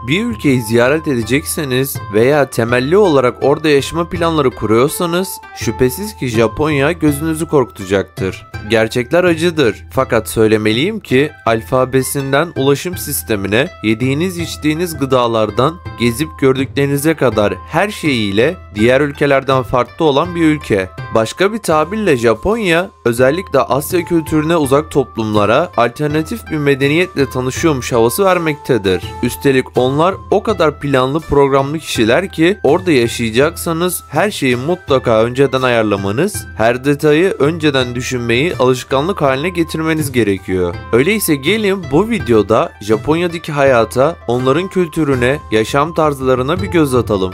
Bir ülkeyi ziyaret edecekseniz veya temelli olarak orada yaşama planları kuruyorsanız şüphesiz ki Japonya gözünüzü korkutacaktır. Gerçekler acıdır. Fakat söylemeliyim ki alfabesinden ulaşım sistemine, yediğiniz içtiğiniz gıdalardan gezip gördüklerinize kadar her şeyiyle diğer ülkelerden farklı olan bir ülke. Başka bir tabirle Japonya özellikle Asya kültürüne uzak toplumlara alternatif bir medeniyetle tanışıyormuş havası vermektedir. Üstelik onlar o kadar planlı programlı kişiler ki orada yaşayacaksanız her şeyi mutlaka önceden ayarlamanız, her detayı önceden düşünmeyi alışkanlık haline getirmeniz gerekiyor. Öyleyse gelin bu videoda Japonya'daki hayata, onların kültürüne, yaşam tarzlarına bir göz atalım.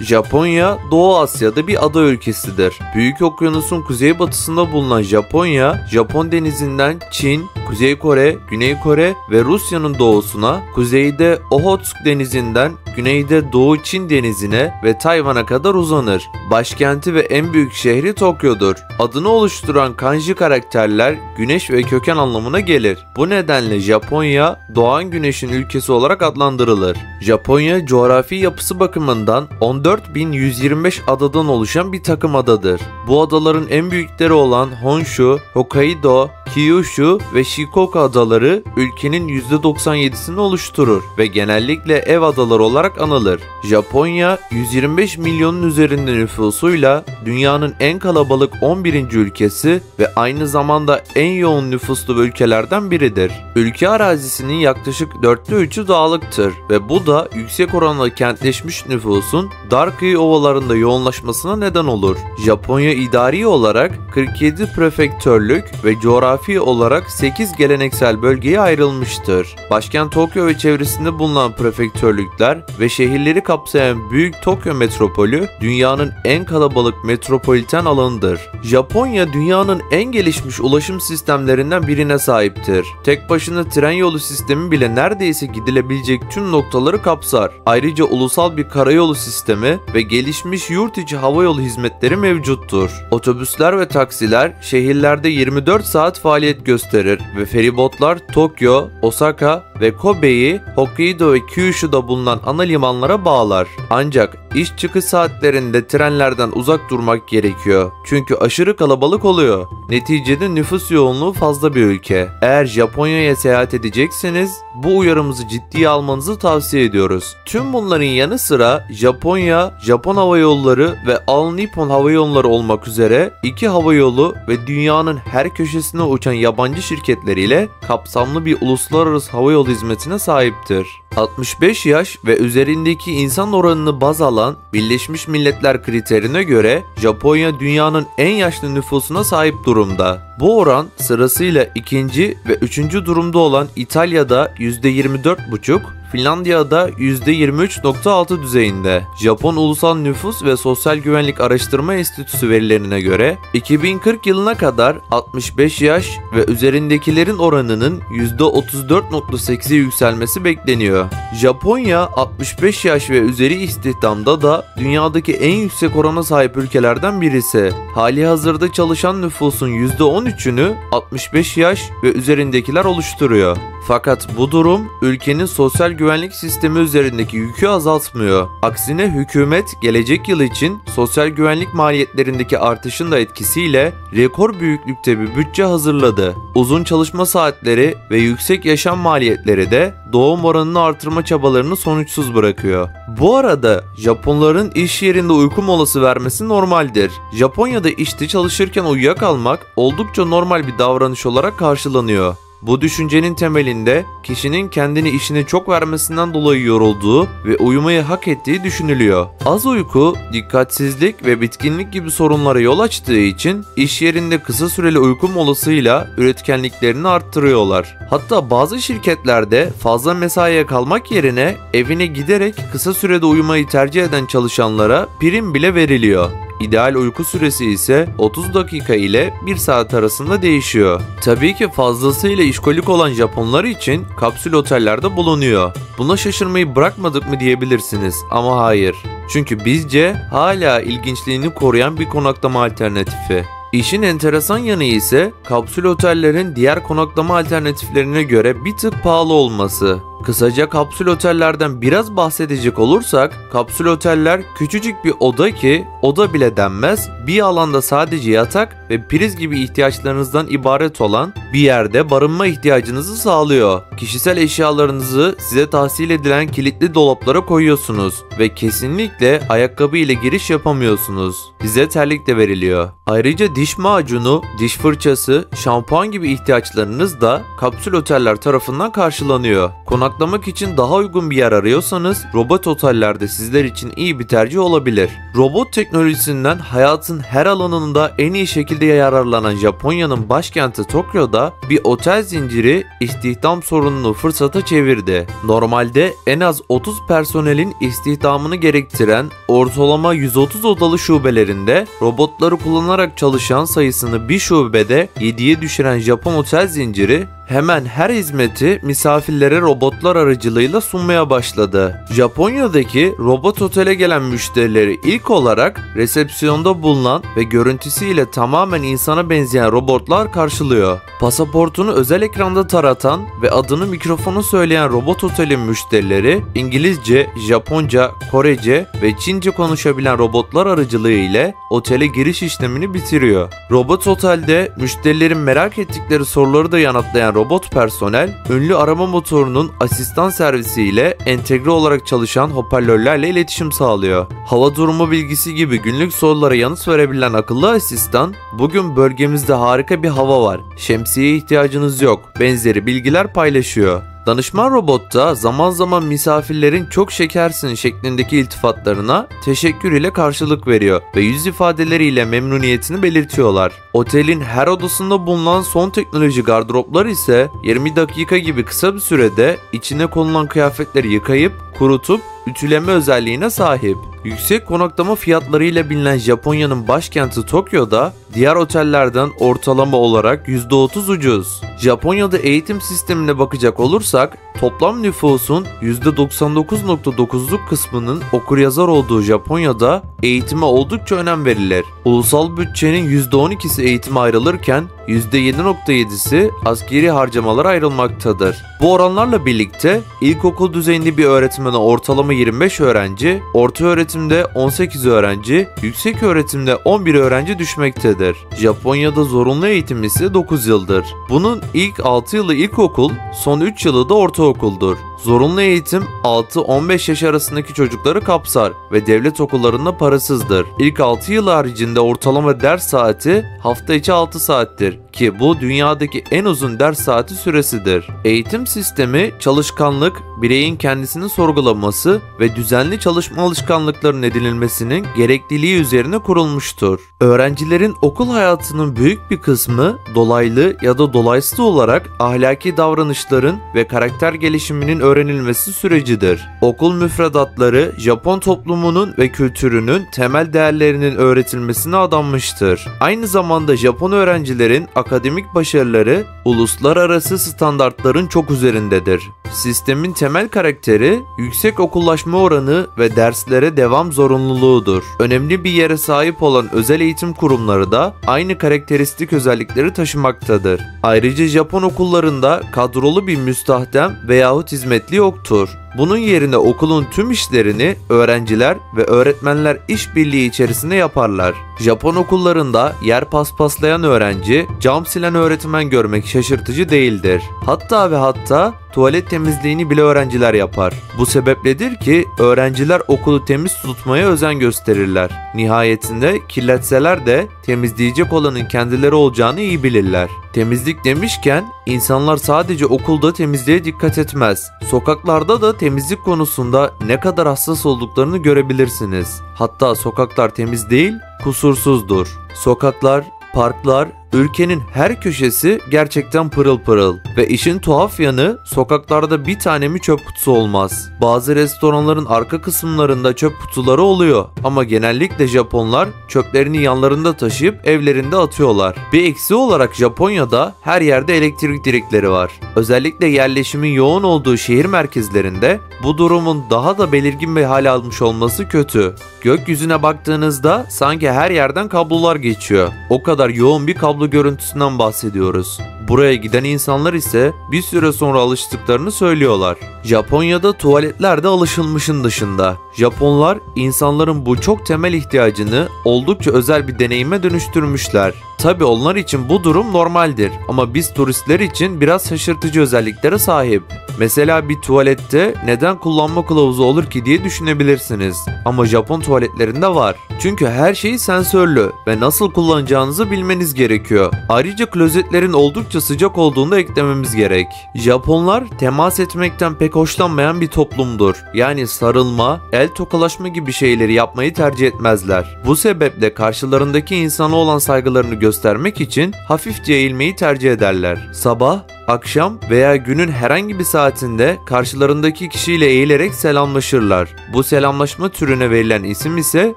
Japonya, Doğu Asya'da bir ada ülkesidir. Büyük Okyanus'un kuzeybatısında bulunan Japonya, Japon denizinden Çin, Kuzey Kore, Güney Kore ve Rusya'nın doğusuna, kuzeyde Ohotsk denizinden güneyde Doğu Çin denizine ve Tayvan'a kadar uzanır. Başkenti ve en büyük şehri Tokyo'dur. Adını oluşturan kanji karakterler güneş ve köken anlamına gelir. Bu nedenle Japonya, doğan güneşin ülkesi olarak adlandırılır. Japonya, coğrafi yapısı bakımından 14.125 adadan oluşan bir takım adadır. Bu adaların en büyükleri olan Honshu, Hokkaido, Kyushu ve Shikoku adaları ülkenin %97'sini oluşturur ve genellikle ev adaları olarak anılır. Japonya, 125 milyonun üzerinde nüfusuyla dünyanın en kalabalık 11. ülkesi ve aynı zamanda en yoğun nüfuslu ülkelerden biridir. Ülke arazisinin yaklaşık 3'ü dağlıktır ve bu da yüksek oranla kentleşmiş nüfusun dar kıyı ovalarında yoğunlaşmasına neden olur. Japonya idari olarak 47 prefektörlük ve coğrafi olarak 8 geleneksel bölgeye ayrılmıştır. Başkent Tokyo ve çevresinde bulunan prefektörlükler ve şehirleri kapsayan büyük Tokyo metropolü dünyanın en kalabalık metropoliten alanıdır. Japonya dünyanın en gelişmiş ulaşım sistemlerinden birine sahiptir. Tek başına tren yolu sistemi bile neredeyse gidilebilecek tüm noktaları kapsar. Ayrıca ulusal bir karayolu sistemi ve gelişmiş yurt içi havayolu hizmetleri mevcuttur. Otobüsler ve taksiler şehirlerde 24 saat faaliyet gösterir ve feribotlar Tokyo, Osaka ve Kobe'yi Hokkaido ve Kyushu'da bulunan ana limanlara bağlar. Ancak iş çıkış saatlerinde trenlerden uzak durmak gerekiyor. Çünkü aşırı kalabalık oluyor. Neticede nüfus yoğunluğu fazla bir ülke. Eğer Japonya'ya seyahat edecekseniz bu uyarımızı ciddiye almanızı tavsiye ediyoruz. Tüm bunların yanı sıra Japonya, Japon Hava Yolları ve All Nippon Hava Yolları olmak üzere iki havayolu ve dünyanın her köşesine uçan yabancı şirketleriyle kapsamlı bir uluslararası havayolu hizmetine sahiptir. 65 yaş ve üzerindeki insan oranını baz alan Birleşmiş Milletler kriterine göre Japonya dünyanın en yaşlı nüfusuna sahip durumda. Bu oran sırasıyla ikinci ve üçüncü durumda olan İtalya'da %24,5, Finlandiya'da %23,6 düzeyinde. Japon Ulusal Nüfus ve Sosyal Güvenlik Araştırma Enstitüsü verilerine göre 2040 yılına kadar 65 yaş ve üzerindekilerin oranının %34,8'e yükselmesi bekleniyor. Japonya 65 yaş ve üzeri istihdamda da dünyadaki en yüksek orana sahip ülkelerden birisi. Halihazırda çalışan nüfusun %13'ünü 65 yaş ve üzerindekiler oluşturuyor. Fakat bu durum ülkenin sosyal güvenlik sistemi üzerindeki yükü azaltmıyor. Aksine hükümet gelecek yıl için sosyal güvenlik maliyetlerindeki artışın da etkisiyle rekor büyüklükte bir bütçe hazırladı. Uzun çalışma saatleri ve yüksek yaşam maliyetleri de doğum oranını artırma çabalarını sonuçsuz bırakıyor. Bu arada Japonların iş yerinde uyku molası vermesi normaldir. Japonya'da işte çalışırken uyuyakalmak oldukça normal bir davranış olarak karşılanıyor. Bu düşüncenin temelinde kişinin kendini işine çok vermesinden dolayı yorulduğu ve uyumayı hak ettiği düşünülüyor. Az uyku, dikkatsizlik ve bitkinlik gibi sorunlara yol açtığı için iş yerinde kısa süreli uyku molasıyla üretkenliklerini arttırıyorlar. Hatta bazı şirketlerde fazla mesaiye kalmak yerine evine giderek kısa sürede uyumayı tercih eden çalışanlara prim bile veriliyor. İdeal uyku süresi ise 30 dakika ile 1 saat arasında değişiyor. Tabii ki fazlasıyla işkolik olan Japonlar için kapsül otellerde bulunuyor. Buna şaşırmayı bırakmadık mı diyebilirsiniz ama hayır. Çünkü bizce hala ilginçliğini koruyan bir konaklama alternatifi. İşin enteresan yanı ise kapsül otellerin diğer konaklama alternatiflerine göre bir tık pahalı olması. Kısaca kapsül otellerden biraz bahsedecek olursak, kapsül oteller küçücük bir oda ki oda bile denmez, bir alanda sadece yatak ve priz gibi ihtiyaçlarınızdan ibaret olan bir yerde barınma ihtiyacınızı sağlıyor. Kişisel eşyalarınızı size tahsil edilen kilitli dolaplara koyuyorsunuz ve kesinlikle ayakkabı ile giriş yapamıyorsunuz. Size terlik de veriliyor. Ayrıca diş macunu, diş fırçası, şampuan gibi ihtiyaçlarınız da kapsül oteller tarafından karşılanıyor. Konaklamak için daha uygun bir yer arıyorsanız robot otellerde sizler için iyi bir tercih olabilir. Robot teknolojisinden hayatın her alanında en iyi şekilde yararlanan Japonya'nın başkenti Tokyo'da bir otel zinciri istihdam sorununu fırsata çevirdi. Normalde en az 30 personelin istihdamını gerektiren ortalama 130 odalı şubelerinde robotları kullanarak çalışan sayısını bir şubede 7'ye düşüren Japon otel zinciri hemen her hizmeti misafirlere robotlar aracılığıyla sunmaya başladı. Japonya'daki robot otele gelen müşterileri ilk olarak resepsiyonda bulunan ve görüntüsüyle tamamen insana benzeyen robotlar karşılıyor. Pasaportunu özel ekranda taratan ve adını mikrofona söyleyen robot otelin müşterileri İngilizce, Japonca, Korece ve Çince konuşabilen robotlar aracılığı ile otele giriş işlemini bitiriyor. Robot otelde müşterilerin merak ettikleri soruları da yanıtlayan robot personel, ünlü arama motorunun asistan servisiyle entegre olarak çalışan hoparlörlerle iletişim sağlıyor. Hava durumu bilgisi gibi günlük sorulara yanıt verebilen akıllı asistan, "Bugün bölgemizde harika bir hava var, şemsiyeye ihtiyacınız yok" benzeri bilgiler paylaşıyor. Danışman robot da zaman zaman misafirlerin "çok şekersin" şeklindeki iltifatlarına teşekkür ile karşılık veriyor ve yüz ifadeleriyle memnuniyetini belirtiyorlar. Otelin her odasında bulunan son teknoloji gardıroplar ise 20 dakika gibi kısa bir sürede içine konulan kıyafetleri yıkayıp, kurutup ütüleme özelliğine sahip. Yüksek konaklama fiyatlarıyla bilinen Japonya'nın başkenti Tokyo'da diğer otellerden ortalama olarak %30 ucuz. Japonya'da eğitim sistemine bakacak olursak, toplam nüfusun %99.9'luk kısmının okuryazar olduğu Japonya'da eğitime oldukça önem verilir. Ulusal bütçenin %12'si eğitime ayrılırken %7.7'si askeri harcamalara ayrılmaktadır. Bu oranlarla birlikte ilkokul düzeyinde bir öğretmene ortalama 25 öğrenci, orta öğretimde 18 öğrenci, yüksek öğretimde 11 öğrenci düşmektedir. Japonya'da zorunlu eğitim ise 9 yıldır. Bunun ilk 6 yılı ilkokul, son 3 yılı da ortaokuldur. Zorunlu eğitim 6-15 yaş arasındaki çocukları kapsar ve devlet okullarında parasızdır. İlk 6 yıl haricinde ortalama ders saati hafta içi 6 saattir ki bu dünyadaki en uzun ders saati süresidir. Eğitim sistemi çalışkanlık, bireyin kendisini sorgulaması ve düzenli çalışma alışkanlıklarının edinilmesinin gerekliliği üzerine kurulmuştur. Öğrencilerin okul hayatının büyük bir kısmı dolaylı ya da dolaysız olarak ahlaki davranışların ve karakter gelişiminin öğrenilmesi sürecidir. Okul müfredatları Japon toplumunun ve kültürünün temel değerlerinin öğretilmesine adanmıştır. Aynı zamanda Japon öğrencilerin akademik başarıları uluslararası standartların çok üzerindedir. Sistemin temel karakteri yüksek okullaşma oranı ve derslere devam zorunluluğudur. Önemli bir yere sahip olan özel eğitim kurumları da aynı karakteristik özellikleri taşımaktadır. Ayrıca Japon okullarında kadrolu bir müstahdem veyahut hizmetli yoktur. Bunun yerine okulun tüm işlerini öğrenciler ve öğretmenler işbirliği içerisinde yaparlar. Japon okullarında yer paspaslayan öğrenci, cam silen öğretmen görmek şaşırtıcı değildir. Hatta ve hatta tuvalet temizliğini bile öğrenciler yapar. Bu sebepledir ki öğrenciler okulu temiz tutmaya özen gösterirler. Nihayetinde kirletseler de temizleyecek olanın kendileri olacağını iyi bilirler. Temizlik demişken insanlar sadece okulda temizliğe dikkat etmez. Sokaklarda da temizlik konusunda ne kadar hassas olduklarını görebilirsiniz. Hatta sokaklar temiz değil, kusursuzdur. Sokaklar, parklar Ülkenin her köşesi gerçekten pırıl pırıl ve işin tuhaf yanı sokaklarda bir tane mi çöp kutusu olmaz. Bazı restoranların arka kısımlarında çöp kutuları oluyor ama genellikle Japonlar çöplerini yanlarında taşıyıp evlerinde atıyorlar. Bir eksiği olarak Japonya'da her yerde elektrik direkleri var. Özellikle yerleşimin yoğun olduğu şehir merkezlerinde bu durumun daha da belirgin bir hal almış olması kötü. Gökyüzüne baktığınızda sanki her yerden kablolar geçiyor. O kadar yoğun bir kablo görüntüsünden bahsediyoruz. Buraya giden insanlar ise bir süre sonra alıştıklarını söylüyorlar. Japonya'da tuvaletler de alışılmışın dışında. Japonlar insanların bu çok temel ihtiyacını oldukça özel bir deneyime dönüştürmüşler. Tabi onlar için bu durum normaldir ama biz turistler için biraz şaşırtıcı özelliklere sahip. Mesela bir tuvalette neden kullanma kılavuzu olur ki diye düşünebilirsiniz. Ama Japon tuvaletlerinde var. Çünkü her şey sensörlü ve nasıl kullanacağınızı bilmeniz gerekiyor. Ayrıca klozetlerin oldukça sıcak olduğunu da eklememiz gerek. Japonlar temas etmekten pek hoşlanmayan bir toplumdur. Yani sarılma, el tokalaşma gibi şeyleri yapmayı tercih etmezler. Bu sebeple karşılarındaki insana olan saygılarını göstermek için hafifçe eğilmeyi tercih ederler. Sabah, akşam veya günün herhangi bir saatinde karşılarındaki kişiyle eğilerek selamlaşırlar. Bu selamlaşma türüne verilen isim ise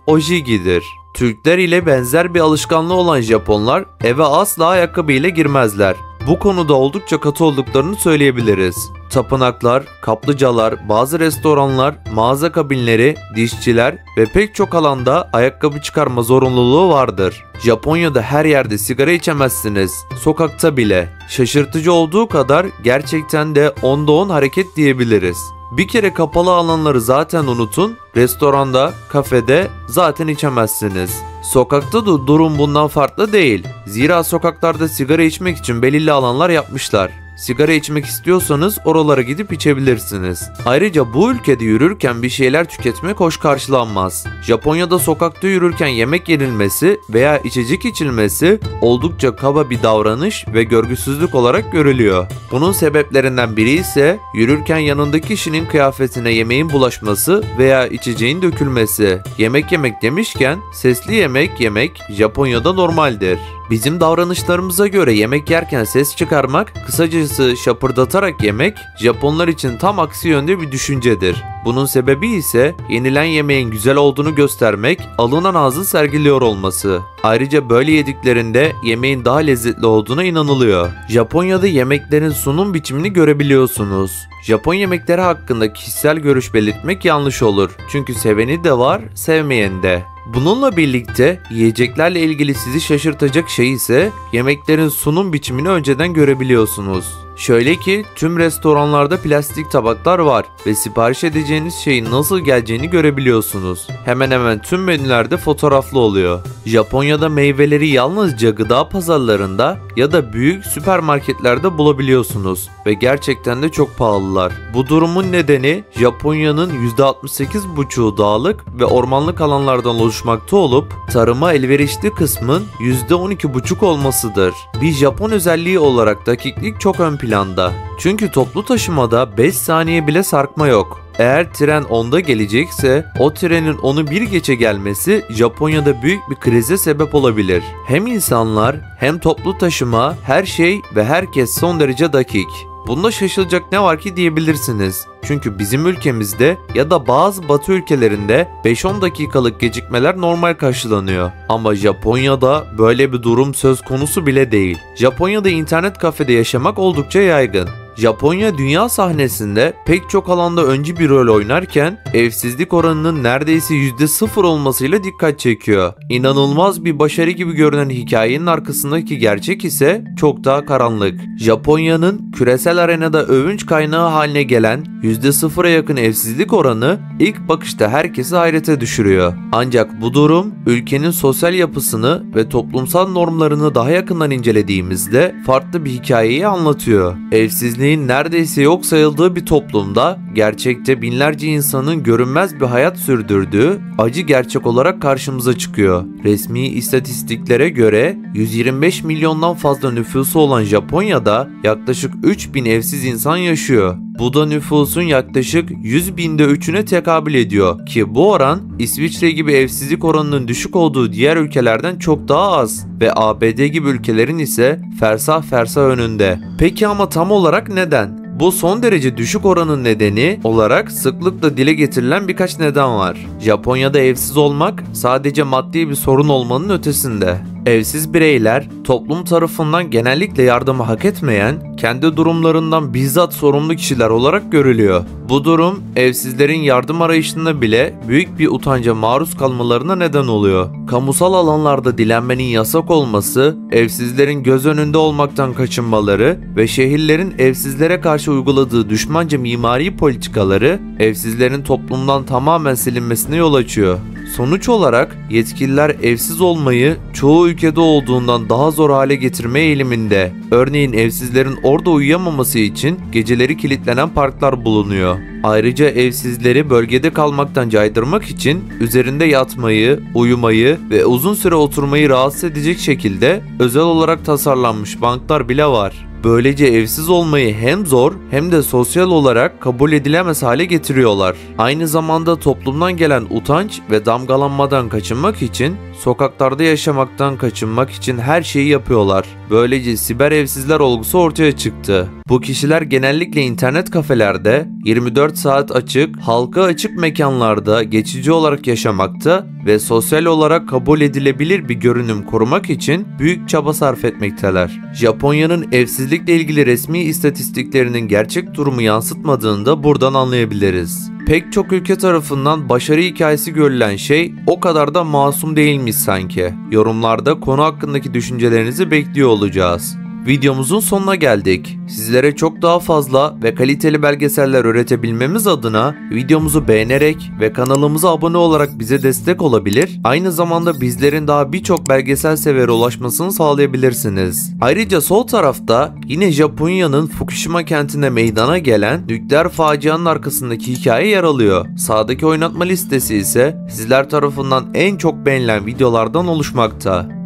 ojigi'dir. Türkler ile benzer bir alışkanlığı olan Japonlar eve asla ayakkabıyla girmezler. Bu konuda oldukça katı olduklarını söyleyebiliriz. Tapınaklar, kaplıcalar, bazı restoranlar, mağaza kabinleri, dişçiler ve pek çok alanda ayakkabı çıkarma zorunluluğu vardır. Japonya'da her yerde sigara içemezsiniz, sokakta bile. Şaşırtıcı olduğu kadar gerçekten de onda 10 hareket diyebiliriz. Bir kere kapalı alanları zaten unutun, restoranda, kafede zaten içemezsiniz. Sokakta da durum bundan farklı değil. Zira sokaklarda sigara içmek için belirli alanlar yapmışlar. Sigara içmek istiyorsanız oralara gidip içebilirsiniz. Ayrıca bu ülkede yürürken bir şeyler tüketmek hoş karşılanmaz. Japonya'da sokakta yürürken yemek yenilmesi veya içecek içilmesi oldukça kaba bir davranış ve görgüsüzlük olarak görülüyor. Bunun sebeplerinden biri ise yürürken yanındaki kişinin kıyafetine yemeğin bulaşması veya içeceğin dökülmesi. Yemek yemek demişken sesli yemek yemek Japonya'da normaldir. Bizim davranışlarımıza göre yemek yerken ses çıkarmak, kısacası şapırdatarak yemek, Japonlar için tam aksi yönde bir düşüncedir. Bunun sebebi ise yenilen yemeğin güzel olduğunu göstermek, alınan ağzı sergiliyor olması. Ayrıca böyle yediklerinde yemeğin daha lezzetli olduğuna inanılıyor. Japonya'da yemeklerin sunum biçimini görebiliyorsunuz. Japon yemekleri hakkında kişisel görüş belirtmek yanlış olur. Çünkü seveni de var, sevmeyeni de. Bununla birlikte yiyeceklerle ilgili sizi şaşırtacak şey ise yemeklerin sunum biçimini önceden görebiliyorsunuz. Şöyle ki tüm restoranlarda plastik tabaklar var ve sipariş edeceğiniz şeyin nasıl geleceğini görebiliyorsunuz. Hemen hemen tüm menülerde fotoğraflı oluyor. Japonya'da meyveleri yalnızca gıda pazarlarında ya da büyük süpermarketlerde bulabiliyorsunuz ve gerçekten de çok pahalılar. Bu durumun nedeni Japonya'nın %68,5'u dağlık ve ormanlık alanlardan oluşmakta olup tarıma elverişli kısmın %12,5 olmasıdır. Bir Japon özelliği olarak dakiklik çok ön planda. Çünkü toplu taşımada 5 saniye bile sarkma yok. Eğer tren 10'da gelecekse o trenin onu bir geçe gelmesi Japonya'da büyük bir krize sebep olabilir. Hem insanlar hem toplu taşıma, her şey ve herkes son derece dakik. Bunda şaşılacak ne var ki diyebilirsiniz. Çünkü bizim ülkemizde ya da bazı batı ülkelerinde 5-10 dakikalık gecikmeler normal karşılanıyor. Ama Japonya'da böyle bir durum söz konusu bile değil. Japonya'da internet kafede yaşamak oldukça yaygın. Japonya dünya sahnesinde pek çok alanda öncü bir rol oynarken evsizlik oranının neredeyse %0 olmasıyla dikkat çekiyor. İnanılmaz bir başarı gibi görünen hikayenin arkasındaki gerçek ise çok daha karanlık. Japonya'nın küresel arenada övünç kaynağı haline gelen %0'a yakın evsizlik oranı ilk bakışta herkesi hayrete düşürüyor. Ancak bu durum ülkenin sosyal yapısını ve toplumsal normlarını daha yakından incelediğimizde farklı bir hikayeyi anlatıyor. Evsizliğin neredeyse yok sayıldığı bir toplumda gerçekte binlerce insanın görünmez bir hayat sürdürdüğü acı gerçek olarak karşımıza çıkıyor. Resmi istatistiklere göre 125 milyondan fazla nüfusu olan Japonya'da yaklaşık 3000 evsiz insan yaşıyor. Bu da nüfusun yaklaşık 100 binde 3'üne tekabül ediyor ki bu oran İsviçre gibi evsizlik oranının düşük olduğu diğer ülkelerden çok daha az ve ABD gibi ülkelerin ise fersah fersah önünde. Peki ama tam olarak neden? Bu son derece düşük oranın nedeni olarak sıklıkla dile getirilen birkaç neden var. Japonya'da evsiz olmak sadece maddi bir sorun olmanın ötesinde. Evsiz bireyler toplum tarafından genellikle yardımı hak etmeyen, kendi durumlarından bizzat sorumlu kişiler olarak görülüyor. Bu durum evsizlerin yardım arayışında bile büyük bir utanca maruz kalmalarına neden oluyor. Kamusal alanlarda dilenmenin yasak olması, evsizlerin göz önünde olmaktan kaçınmaları ve şehirlerin evsizlere karşı uyguladığı düşmanca mimari politikaları evsizlerin toplumdan tamamen silinmesine yol açıyor. Sonuç olarak yetkililer evsiz olmayı çoğu ülkede olduğundan daha zor hale getirme eğiliminde. Örneğin evsizlerin orada uyuyamaması için geceleri kilitlenen parklar bulunuyor. Ayrıca evsizleri bölgede kalmaktan caydırmak için üzerinde yatmayı, uyumayı ve uzun süre oturmayı rahatsız edecek şekilde özel olarak tasarlanmış banklar bile var. Böylece evsiz olmayı hem zor hem de sosyal olarak kabul edilemez hale getiriyorlar. Aynı zamanda toplumdan gelen utanç ve damgalanmadan kaçınmak için, sokaklarda yaşamaktan kaçınmak için her şeyi yapıyorlar. Böylece siber evsizler olgusu ortaya çıktı. Bu kişiler genellikle internet kafelerde, 24 saat açık, halka açık mekanlarda geçici olarak yaşamakta ve sosyal olarak kabul edilebilir bir görünüm korumak için büyük çaba sarf etmekteler. Japonya'nın evsizlikle ilgili resmi istatistiklerinin gerçek durumu yansıtmadığını da buradan anlayabiliriz. Pek çok ülke tarafından başarı hikayesi görülen şey o kadar da masum değilmiş sanki. Yorumlarda konu hakkındaki düşüncelerinizi bekliyor olacağız. Videomuzun sonuna geldik. Sizlere çok daha fazla ve kaliteli belgeseller üretebilmemiz adına videomuzu beğenerek ve kanalımıza abone olarak bize destek olabilir, aynı zamanda bizlerin daha birçok belgesel severe ulaşmasını sağlayabilirsiniz. Ayrıca sol tarafta yine Japonya'nın Fukushima kentinde meydana gelen nükleer facianın arkasındaki hikaye yer alıyor. Sağdaki oynatma listesi ise sizler tarafından en çok beğenilen videolardan oluşmakta.